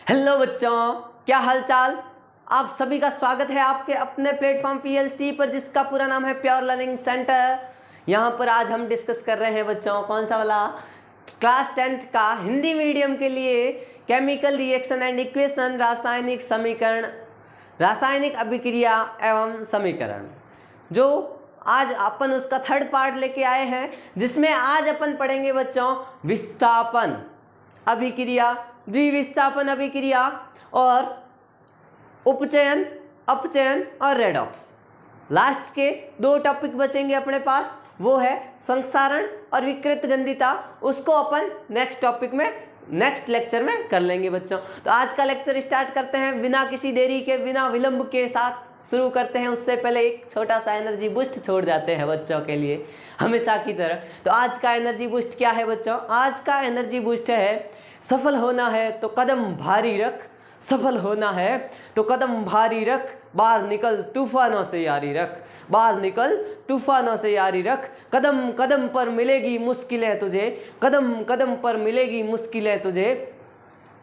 Hello बच्चों, क्या हालचाल। आप सभी का स्वागत है आपके अपने प्लेटफॉर्म पीएलसी पर, जिसका पूरा नाम है प्योर लर्निंग सेंटर। यहाँ पर आज हम डिस्कस कर रहे हैं बच्चों, कौन सा वाला, क्लास 10th का हिंदी मीडियम के लिए केमिकल रिएक्शन एंड इक्वेशन, रासायनिक समीकरण, रासायनिक अभिक्रिया एवं समीकरण, जो आज अपन उसका थर्ड पार्ट लेके आए हैं, जिसमें आज अपन पढ़ेंगे बच्चों विस्थापन अभिक्रिया, द्विविस्थापन अभिक्रिया और उपचयन, अपचयन और रेडॉक्स। लास्ट के दो टॉपिक बचेंगे अपने पास, वो है संक्षारण और विकृत गंधिता। उसको अपन नेक्स्ट टॉपिक में, नेक्स्ट लेक्चर में कर लेंगे बच्चों। तो आज का लेक्चर स्टार्ट करते हैं बिना किसी देरी के, बिना विलंब के साथ शुरू करते हैं। उससे पहले एक छोटा सा एनर्जी बूस्ट छोड़ जाते हैं बच्चों के लिए, हमेशा की तरह। तो आज का एनर्जी बूस्ट क्या है बच्चों? आज का एनर्जी बूस्ट है, सफल होना है तो कदम भारी रख, सफल होना है तो कदम भारी रख, बाहर निकल तूफानों से यारी रख, बाहर निकल तूफानों से यारी रख, कदम कदम पर मिलेगी मुश्किलें तुझे, कदम कदम पर मिलेगी मुश्किलें तुझे,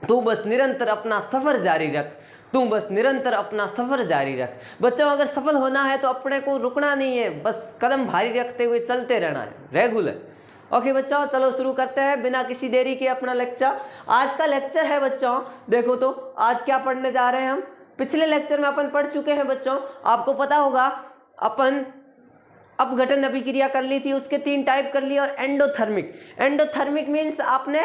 तू बस निरंतर अपना सफर जारी रख, तू बस निरंतर अपना सफर जारी रख। बच्चों, अगर सफल होना है तो अपने को रुकना नहीं है, बस कदम भारी रखते हुए चलते रहना है, रेगुलर। ओके बच्चों, चलो शुरू करते हैं बिना किसी देरी के अपना लेक्चर। आज का लेक्चर है बच्चों, देखो तो आज क्या पढ़ने जा रहे हैं हम। पिछले लेक्चर में अपन पढ़ चुके हैं बच्चों, आपको पता होगा। अपन अपघटन अभिक्रिया कर ली थी, उसके 3 टाइप कर लिए, और एंडोथर्मिक, एंडोथर्मिक मीन्स आपने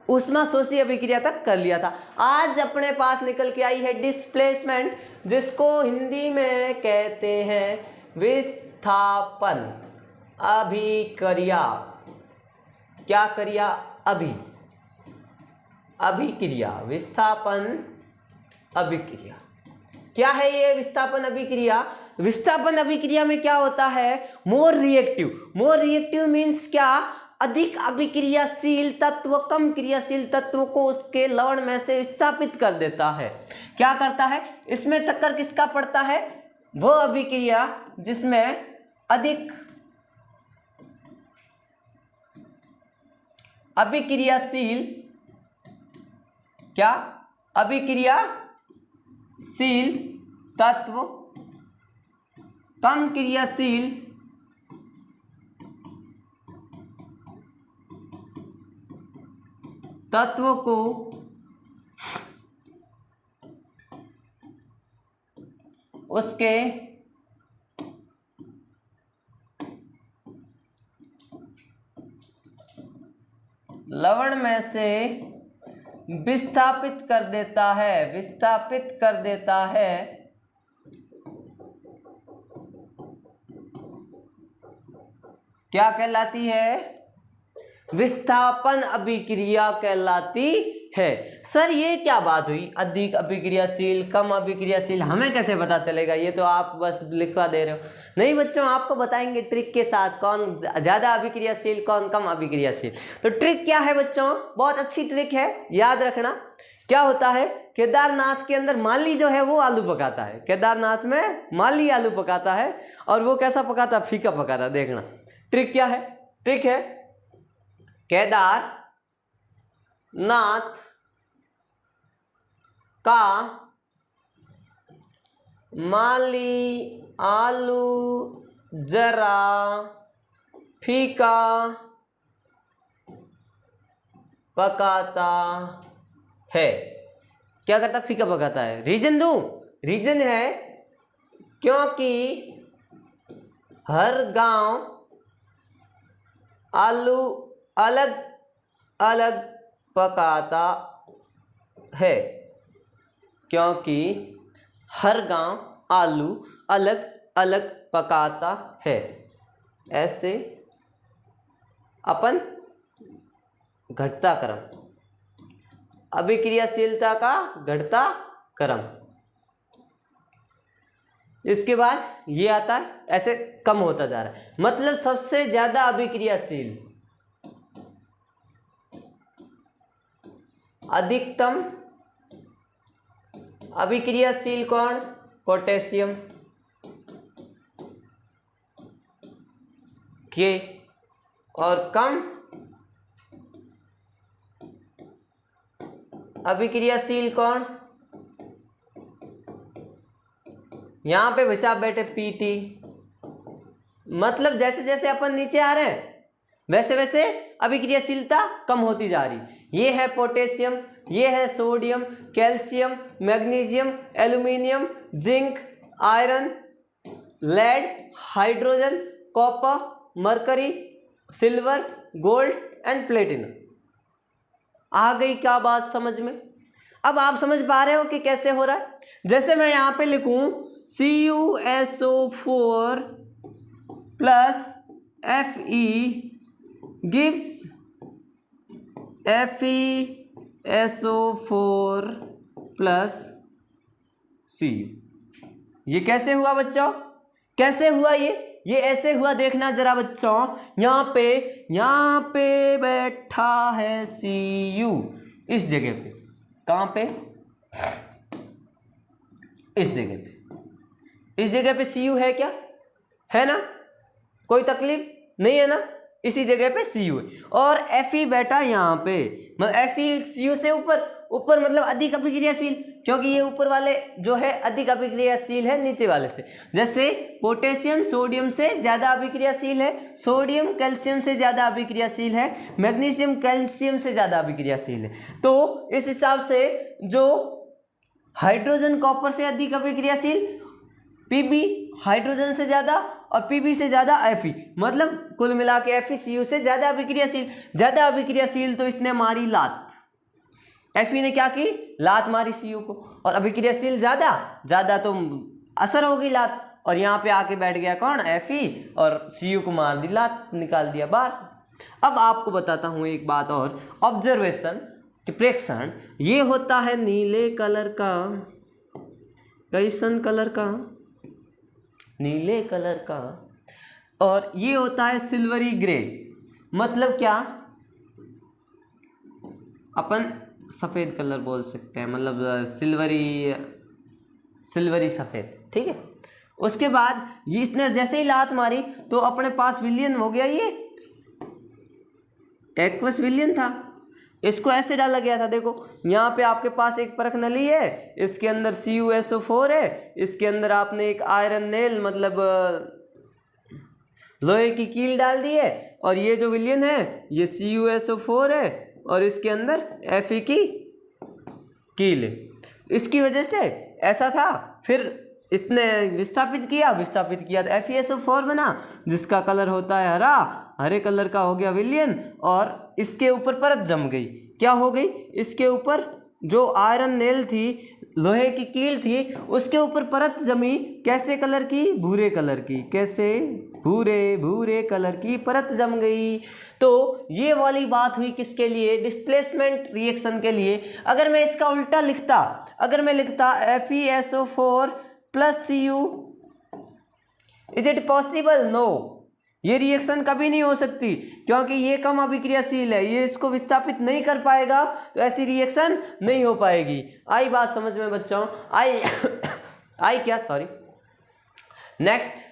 ऊष्मा शोषी अभिक्रिया तक कर लिया था। आज अपने पास निकल के आई है डिस्प्लेसमेंट, जिसको हिंदी में कहते हैं विस्थापन अभिक्रिया। क्या क्रिया? अभिक्रिया, विस्थापन अभिक्रिया। क्या है ये विस्थापन अभिक्रिया? विस्थापन अभिक्रिया में क्या होता है? More reactive, more reactive means क्या? अधिक अभिक्रियाशील तत्व कम क्रियाशील तत्व को उसके लवण में से विस्थापित कर देता है। क्या करता है? इसमें चक्कर किसका पड़ता है? वो अभिक्रिया जिसमें अधिक अभिक्रियाशील, क्या? अभिक्रियाशील तत्व कम क्रियाशील तत्व को उसके लवण में से विस्थापित कर देता है, विस्थापित कर देता है। क्या कहलाती है? विस्थापन अभिक्रिया कहलाती है। सर ये क्या बात हुई, अधिक अभिक्रियाशील कम अभिक्रियाशील, हमें कैसे पता चलेगा? ये तो आप बस लिखवा दे रहे हो। नहीं बच्चों, आपको बताएंगे ट्रिक के साथ, कौन ज़्यादा अभिक्रियाशील कौन कम अभिक्रियाशील। तो ट्रिक क्या है बच्चों? बहुत अच्छी ट्रिक है, याद रखना। क्या होता है? केदारनाथ के अंदर माली जो है वो आलू पकाता है, केदारनाथ में माली आलू पकाता है, और वो कैसा पकाता है? फीका पकाता है। देखना ट्रिक क्या है। ट्रिक है, केदारनाथ का माली आलू जरा फीका पकाता है। क्या करता? फीका पकाता है। रीजन दूं? रीजन है क्योंकि हर गांव आलू अलग अलग पकाता है, क्योंकि हर गांव आलू अलग अलग पकाता है। ऐसे अपन घटता क्रम, अभिक्रियाशीलता का घटता क्रम। इसके बाद ये आता है, ऐसे कम होता जा रहा है। मतलब सबसे ज्यादा अभिक्रियाशील, अधिकतम अभिक्रियाशील कौन? पोटेशियम के, और कम अभिक्रियाशील कौन? यहां पे भाई साहब बैठे पीटी। मतलब जैसे जैसे अपन नीचे आ रहे हैं वैसे वैसे अभिक्रियाशीलता कम होती जा रही। ये है पोटेशियम, ये है sodium, calcium, magnesium, aluminium, zinc, iron, lead, hydrogen, copper, mercury, silver, gold and platinum. आ गई क्या बात समझ में? अब आप समझ पा रहे हो कि कैसे हो रहा है? जैसे मैं यहां पे लिखूं CuSO4 plus Fe gives FeSO4 plus Cu। ये कैसे हुआ बच्चों? कैसे हुआ ये ऐसे हुआ, देखना जरा बच्चों। यहां पे बैठा है Cu इस जगह पे। कहां पे? इस जगह पे। इस जगह पे Cu है क्या? है ना? कोई तकलीफ नहीं है ना? इसी जगह पे Cu है। और Fe बैठा यहाँ पे, मतलब Fe Cu से ऊपर मतलब अधिक अभिक्रियाशील, क्योंकि ये ऊपर वाले जो है अधिक अभिक्रियाशील है नीचे वाले से। जैसे पोटेशियम सोडियम से ज़्यादा अभिक्रियाशील है, सोडियम कैल्शियम से ज़्यादा अभिक्रियाशील है, मैग्नीशियम कैल्शियम से ज़्यादा अभिक्रियाशील है। तो इस हिसाब से जो हाइड्रोजन कॉपर से अधिक अभिक्रियाशील, Pb हाइड्रोजन से ज़्यादा और Pb से ज़्यादा Fe, मतलब कुल मिला के Fe Cu से ज़्यादा अभिक्रियाशील। तो इसने मारी लात। Fe ने क्या की? लात मारी Cu को। और अभिक्रियाशील ज़्यादा तो असर होगी लात। और यहाँ पे आके बैठ गया कौन? Fe, और Cu को मार दी लात, निकाल दिया बाहर। अब आपको बताता हूँ एक बात और, ऑब्जर्वेशन कि प्रेक्षण ये होता है नीले कलर का, कैसन कलर का? नीले कलर का। और ये होता है सिल्वरी ग्रे, मतलब क्या? अपन सफ़ेद कलर बोल सकते हैं, मतलब सिल्वरी सफ़ेद, ठीक है। उसके बाद ये इसने जैसे ही लात मारी तो अपने पास विलियन हो गया, ये एक्वस विलियन था, इसको ऐसे डाला गया था। देखो यहाँ पे आपके पास एक परख नली है, इसके अंदर CuSO4 है, इसके अंदर आपने एक आयरन नेल मतलब लोहे की कील डाल दी है, और ये जो विलियन है ये CuSO4 है, और इसके अंदर Fe की कील है। इसकी वजह से ऐसा था। फिर इसने विस्थापित किया तो FeSO4 बना, जिसका कलर होता है हरा, हरे कलर का हो गया विलियन। और इसके ऊपर परत जम गई। क्या हो गई? इसके ऊपर जो आयरन नेल थी, लोहे की कील थी, उसके ऊपर परत जमी। कैसे कलर की? भूरे कलर की। कैसे? भूरे कलर की परत जम गई। तो ये वाली बात हुई किसके लिए? डिस्प्लेसमेंट रिएक्शन के लिए। अगर मैं इसका उल्टा लिखता, अगर मैं लिखता FeSO4 plus Cu, is it possible? No, ये रिएक्शन कभी नहीं हो सकती, क्योंकि ये कम अभिक्रियाशील है, ये इसको विस्थापित नहीं कर पाएगा, तो ऐसी रिएक्शन नहीं हो पाएगी। आई बात समझ में बच्चों? आई क्या? सॉरी। नेक्स्ट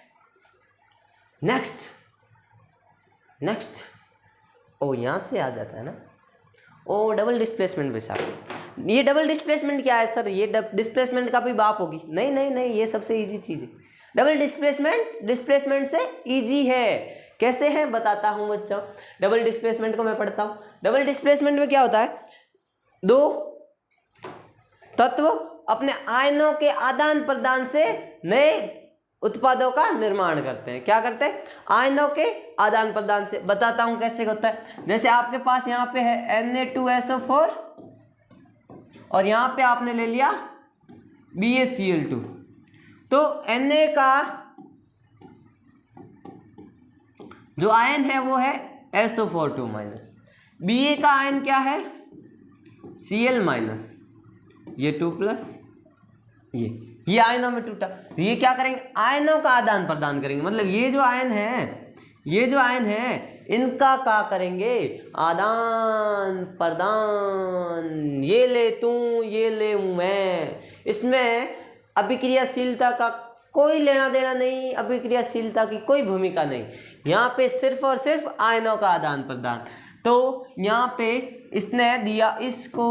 ओ यहाँ से आ जाता है ना। ओ डबल डिस्प्लेसमेंट भी साहब। ये डबल डिस्प्लेसमेंट क्या है सर? ये डिस्प्लेसमेंट का भी बाप होगी? नहीं, ये सबसे इजी चीज़ है। डबल डिस्प्लेसमेंट से इजी है। कैसे है बताता हूँ बच्चों। डबल डिस्प्लेसमेंट को मैं पढ़ता हूँ। डबल डिस्प्लेसमेंट में क्या होता है? दो तत्व अपने आयनों के आदान प्रदान से नए उत्पादों का निर्माण करते हैं। क्या करते हैं? आयनों के आदान प्रदान से। बताता हूं कैसे होता है। जैसे आपके पास यहाँ पे है Na2SO4 और यहाँ पे आपने ले लिया BaCl2। तो Na का जो आयन है वो है SO4 माइनस। Ba का आयन क्या है? Cl माइनस, ये 2 प्लस, ये आयनों में टूटा। तो ये क्या करेंगे? आयनों का आदान प्रदान करेंगे। मतलब ये जो आयन है इनका क्या करेंगे? आदान प्रदान। ये ले तू, ये ले मैं। इसमें अभिक्रियाशीलता का कोई लेना देना नहीं, अभिक्रियाशीलता की कोई भूमिका नहीं। यहाँ पे सिर्फ और सिर्फ आयनों का आदान प्रदान। तो यहाँ पे इसने दिया इसको,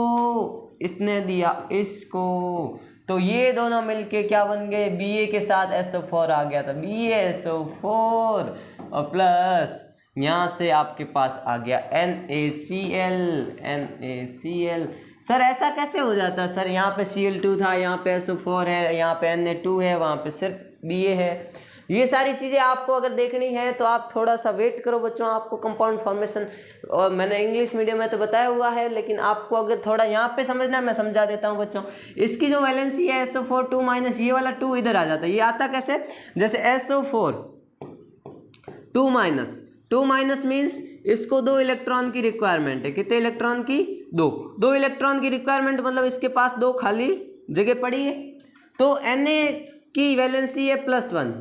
इसने दिया इसको, तो ये दोनों मिलके क्या बन गए, Ba के साथ SO4 आ गया था, BaSO4 और प्लस यहाँ से आपके पास आ गया NaCl, NaCl। सर ऐसा कैसे हो जाता है सर, यहाँ पे Cl2 था, यहाँ पे SO4 है, यहाँ पे Na2 है, वहाँ पे सिर्फ Ba है। ये सारी चीज़ें आपको अगर देखनी है तो आप थोड़ा सा वेट करो बच्चों, आपको कंपाउंड फॉर्मेशन और मैंने इंग्लिश मीडियम में तो बताया हुआ है, लेकिन आपको अगर थोड़ा यहाँ पे समझना है मैं समझा देता हूँ बच्चों। इसकी जो वैलेंसी है SO4 2 माइनस, ये वाला 2 इधर आ जाता है। ये आता कैसे, जैसे SO4 2 माइनस, 2 माइनस मीन्स इसको 2 इलेक्ट्रॉन की रिक्वायरमेंट है। कितने इलेक्ट्रॉन की, 2 इलेक्ट्रॉन की रिक्वायरमेंट, मतलब इसके पास 2 खाली जगह पड़ी है। तो Na की वैलेंसी है +1,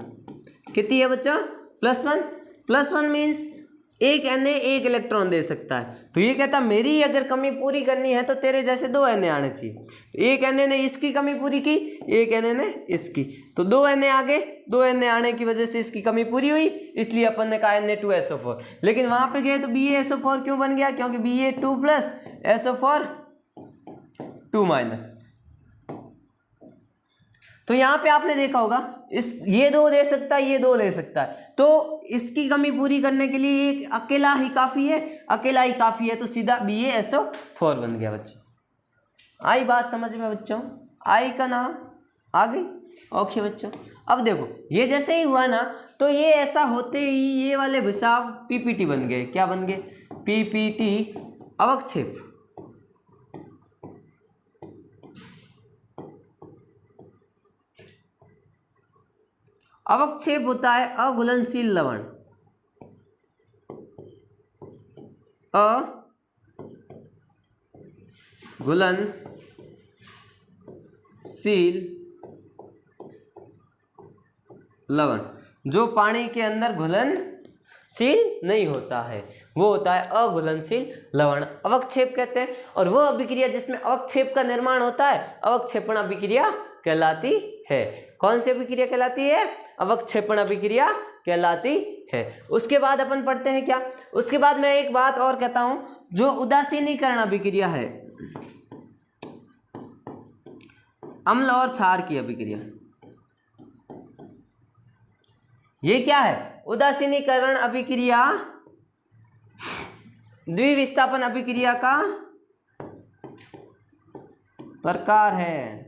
कितनी है बच्चा, +1। +1 मीन्स एक Na एक इलेक्ट्रॉन दे सकता है। तो ये कहता मेरी अगर कमी पूरी करनी है तो तेरे जैसे 2 Na आने चाहिए। तो एक Na ने इसकी कमी पूरी की, एक Na ने इसकी, तो 2 Na आ गए, 2 Na आने की वजह से इसकी कमी पूरी हुई, इसलिए अपन ने कहा Na2SO4। लेकिन वहां पे गए तो BaSO4 क्यों बन गया, क्योंकि Ba2 प्लस SO4 2 माइनस। तो यहाँ पे आपने देखा होगा इस ये 2 दे सकता है, ये 2 ले सकता है, तो इसकी कमी पूरी करने के लिए एक अकेला ही काफ़ी है, अकेला ही काफ़ी है, तो सीधा BaSO4 बन गया बच्चों। आई बात समझ में बच्चों, आई का नाम आ गई। ओके बच्चों, अब देखो ये जैसे ही हुआ ना, तो ये ऐसा होते ही ये वाले हिसाब PPT बन गए। क्या बन गए, PPT अवक्षेप। अवक्षेप होता है अघुलनशील लवण, अघुलनशील लवण, जो पानी के अंदर घुलनशील नहीं होता है, वो होता है अघुलनशील लवण, अवक्षेप कहते हैं। और वो अभिक्रिया जिसमें अवक्षेप का निर्माण होता है अवक्षेपण अभिक्रिया कहलाती है। कौन सी अभिक्रिया कहलाती है, अवक्षेपण अभिक्रिया कहलाती है। उसके बाद अपन पढ़ते हैं क्या, उसके बाद मैं एक बात और कहता हूं, जो उदासीनीकरण अभिक्रिया है, अम्ल और क्षार की अभिक्रिया, ये क्या है, उदासीनीकरण अभिक्रिया द्विविस्थापन अभिक्रिया का प्रकार है,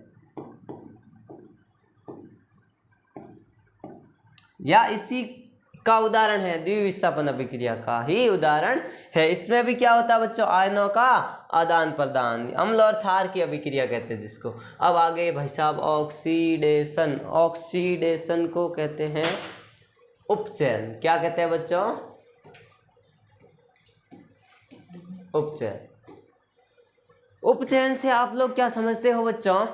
या इसी का उदाहरण है, द्विविस्थापन अभिक्रिया का ही उदाहरण है। इसमें भी क्या होता है बच्चों, आयनों का आदान प्रदान, अम्ल और क्षार की अभिक्रिया कहते हैं जिसको। अब आगे भाई साहब ऑक्सीडेशन, ऑक्सीडेशन को कहते हैं उपचयन। क्या कहते हैं बच्चों, उपचयन। उपचयन से आप लोग क्या समझते हो बच्चों,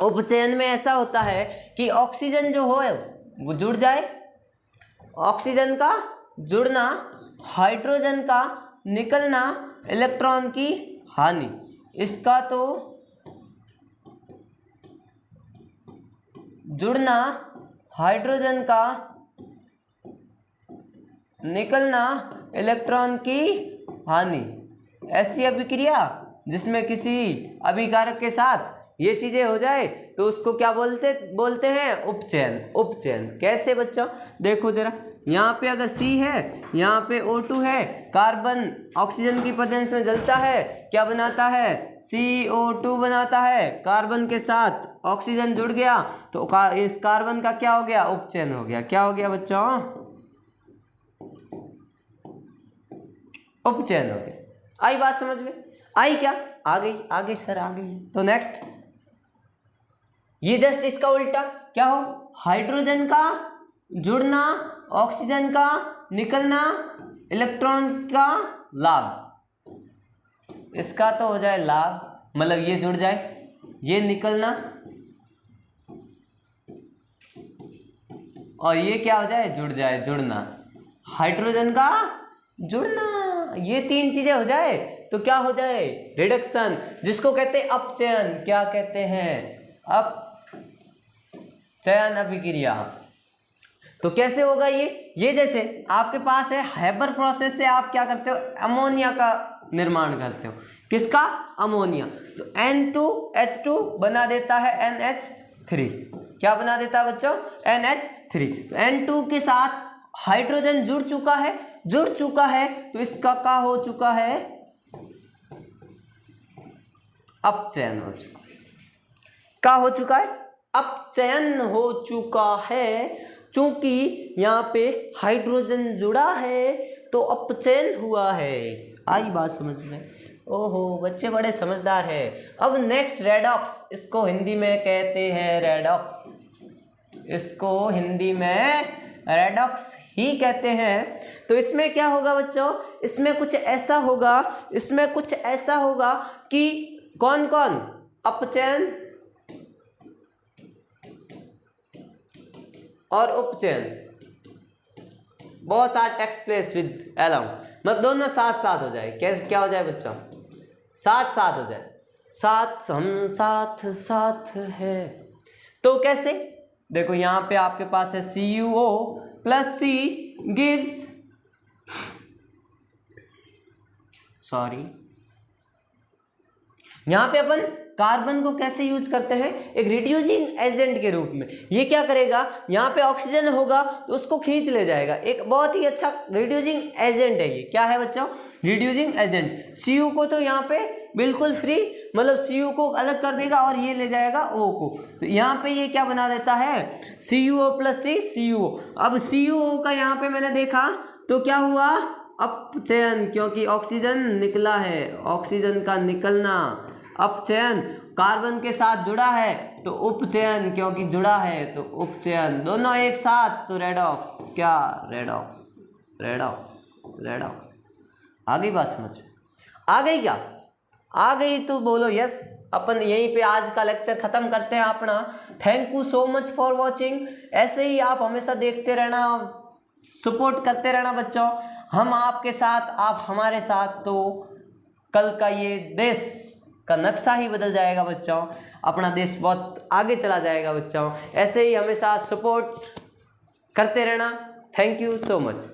उपचयन में ऐसा होता है कि ऑक्सीजन जो हो वो जुड़ जाए, ऑक्सीजन का जुड़ना, हाइड्रोजन का निकलना, इलेक्ट्रॉन की हानि, इसका तो जुड़ना, हाइड्रोजन का निकलना, इलेक्ट्रॉन की हानि, ऐसी अभिक्रिया जिसमें किसी अभिकारक के साथ ये चीजें हो जाए तो उसको क्या बोलते हैं, उपचयन। उपचयन कैसे बच्चों, देखो जरा, यहाँ पे अगर C है, यहाँ पे O2 है, कार्बन ऑक्सीजन की प्रेजेंस में जलता है, क्या बनाता है, CO2 बनाता है, कार्बन के साथ ऑक्सीजन जुड़ गया तो इस कार्बन का क्या हो गया, उपचयन हो गया। क्या हो गया बच्चों, उपचयन हो गया। आई बात समझ में, आई क्या, आ गई सर, आ गई। तो नेक्स्ट, ये जस्ट इसका उल्टा क्या हो, हाइड्रोजन का जुड़ना, ऑक्सीजन का निकलना, इलेक्ट्रॉन का लाभ, इसका तो हो जाए लाभ, मतलब ये जुड़ जाए, ये निकलना, और ये क्या हो जाए, जुड़ जाए, जुड़ना, हाइड्रोजन का जुड़ना, ये 3 चीजें हो जाए तो क्या हो जाए, रिडक्शन, जिसको कहते हैं अपचयन। क्या कहते हैं, अपचयन अभिक्रिया। तो कैसे होगा ये जैसे आपके पास है हैबर प्रोसेस से आप क्या करते हो, अमोनिया का निर्माण करते हो। किसका? अमोनिया। तो N2H2 बना देता है NH3। क्या बना देता है बच्चों? NH3। तो N2 के साथ हाइड्रोजन जुड़ चुका है तो इसका क्या हो चुका है? अपचयन हो चुका है। क्या हो चुका है? अपचयन हो चुका है। चूंकि यहाँ पे हाइड्रोजन जुड़ा है तो अपचयन हुआ है। आई बात समझ में? ओहो, बच्चे बड़े समझदार है। अब नेक्स्ट रेडॉक्स, इसको हिंदी में कहते हैं रेडॉक्स। इसको हिंदी में रेडॉक्स ही कहते हैं। तो इसमें क्या होगा बच्चों? इसमें कुछ ऐसा होगा कि कौन कौन? अपचयन और उपचयन both are takes place with along, मतलब दोनों साथ साथ हो जाए। कैसे क्या हो जाए बच्चों? साथ साथ हो जाए। साथ, हम साथ है। तो कैसे? देखो यहाँ पे आपके पास है CuO प्लस C गिव्स, यहाँ पे अपन कार्बन को कैसे यूज करते हैं? एक रिड्यूसिंग एजेंट के रूप में। ये क्या करेगा? यहाँ पे ऑक्सीजन होगा तो उसको खींच ले जाएगा। एक बहुत ही अच्छा रिड्यूसिंग एजेंट है ये। क्या है बच्चों? Reducing agent. Cu को तो यहाँ पे बिल्कुल फ्री, मतलब Cu को अलग कर देगा और ये ले जाएगा O को। तो यहाँ पे ये क्या बना देता है? CuO plus C CuO। अब CuO का यहाँ पे मैंने देखा तो क्या हुआ? अपचयन, क्योंकि ऑक्सीजन निकला है, ऑक्सीजन का निकलना। अपचयन, कार्बन के साथ जुड़ा है तो उपचयन, क्योंकि जुड़ा है तो उपचयन। दोनों एक साथ तो रेडॉक्स। क्या? रेडॉक्स। आ गई बात समझ में? आ गई क्या? आ गई तो बोलो यस। अपन यहीं पे आज का लेक्चर खत्म करते हैं अपना। Thank you so much for watching. ऐसे ही आप हमेशा देखते रहना, सपोर्ट करते रहना बच्चों। हम आपके साथ, आप हमारे साथ, तो कल का ये देश का नक्शा ही बदल जाएगा बच्चों। अपना देश बहुत आगे चला जाएगा बच्चों। ऐसे ही हमेशा सपोर्ट करते रहना। Thank you so much.